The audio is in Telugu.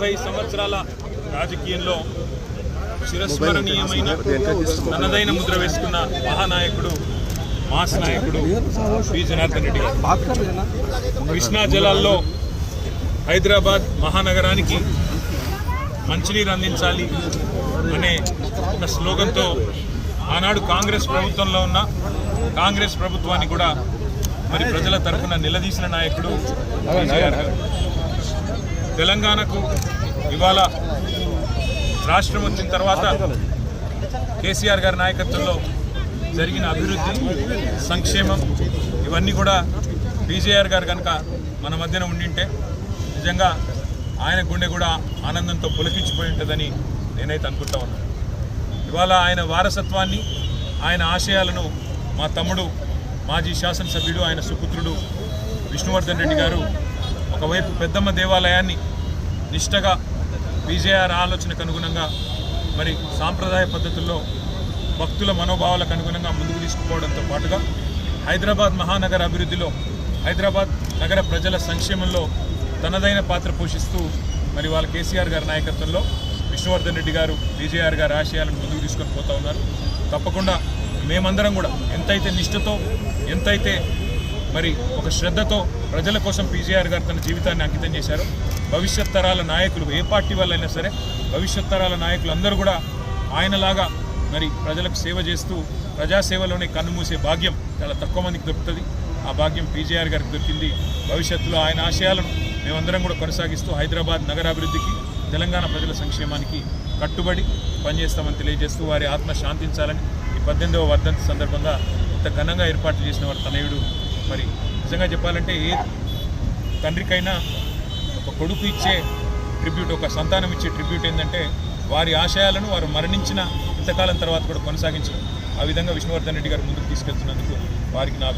40 సంవత్సరాల రాజకీయంలో చిరస్మరణీయమైన తనదైన ముద్ర వేసుకున్న మహానాయకుడు, మాస్ నాయకుడు పి జనార్దన్ రెడ్డి గారు. కృష్ణా జలాల్లో హైదరాబాద్ మహానగరానికి మంచినీరు అందించాలి అనే ఒక స్లోగన్తో ఆనాడు కాంగ్రెస్ ప్రభుత్వంలో ఉన్న కాంగ్రెస్ ప్రభుత్వాన్ని కూడా మరి ప్రజల తరఫున నిలదీసిన నాయకుడు కేసీఆర్ గారు. తెలంగాణకు ఇవాళ రాష్ట్రం వచ్చిన తర్వాత కేసీఆర్ గారి నాయకత్వంలో జరిగిన అభివృద్ధి, సంక్షేమం ఇవన్నీ కూడా కేసీఆర్ గారు కనుక మన మధ్యన ఉండింటే నిజంగా ఆయన గుండె కూడా ఆనందంతో పులకించిపోయి ఉంటుందని నేనైతే అనుకుంటా ఉన్నాను. ఇవాళ ఆయన వారసత్వాన్ని, ఆయన ఆశయాలను మా తమ్ముడు మాజీ శాసనసభ్యుడు, ఆయన సుపుత్రుడు విష్ణువర్ధన్ రెడ్డి గారు ఒకవైపు పెద్దమ్మ దేవాలయాన్ని నిష్టగా విజయఆర్ ఆలోచనకు అనుగుణంగా మరి సాంప్రదాయ పద్ధతుల్లో భక్తుల మనోభావాలకు అనుగుణంగా ముందుకు తీసుకుపోవడంతో పాటుగా హైదరాబాద్ మహానగర అభివృద్ధిలో, హైదరాబాద్ నగర ప్రజల సంక్షేమంలో తనదైన పాత్ర పోషిస్తూ మరి వాళ్ళ కేసీఆర్ గారి నాయకత్వంలో విష్ణువర్ధన్ రెడ్డి గారు విజయఆర్ గారి ఆశయాలను ముందుకు తీసుకొని పోతూ ఉన్నారు. తప్పకుండా మేమందరం కూడా ఎంతైతే నిష్ఠతో, ఎంతైతే మరి ఒక శ్రద్ధతో ప్రజల కోసం పీజీఆర్ గారు తన జీవితాన్ని అంకితం చేశారో, భవిష్యత్ తరాల నాయకులు ఏ పార్టీ వాళ్ళైనా సరే భవిష్యత్ తరాల నాయకులు అందరూ కూడా ఆయనలాగా మరి ప్రజలకు సేవ చేస్తూ ప్రజాసేవలోనే కన్నుమూసే భాగ్యం చాలా తక్కువ మందికి దొరుకుతుంది. ఆ భాగ్యం పీజీఆర్ గారికి దొరికింది. భవిష్యత్తులో ఆయన ఆశయాలను మేమందరం కూడా కొనసాగిస్తూ హైదరాబాద్ నగరాభివృద్ధికి, తెలంగాణ ప్రజల సంక్షేమానికి కట్టుబడి పనిచేస్తామని తెలియజేస్తూ వారి ఆత్మ శాంతించాలని ఈ 18వ వర్ధంతి సందర్భంగా ఇంత ఘనంగా ఏర్పాట్లు చేసిన వారి తనయుడు. మరి నిజంగా చెప్పాలంటే ఏ తండ్రికైనా ఒక కొడుకు ఇచ్చే ట్రిబ్యూట్, ఒక సంతానం ఇచ్చే ట్రిబ్యూట్ ఏంటంటే వారి ఆశయాలను వారు మరణించిన ఇంతకాలం తర్వాత కూడా కొనసాగించడం. ఆ విధంగా విష్ణువర్ధన్ రెడ్డి గారు ముందుకు తీసుకెళ్తున్నందుకు వారికి నా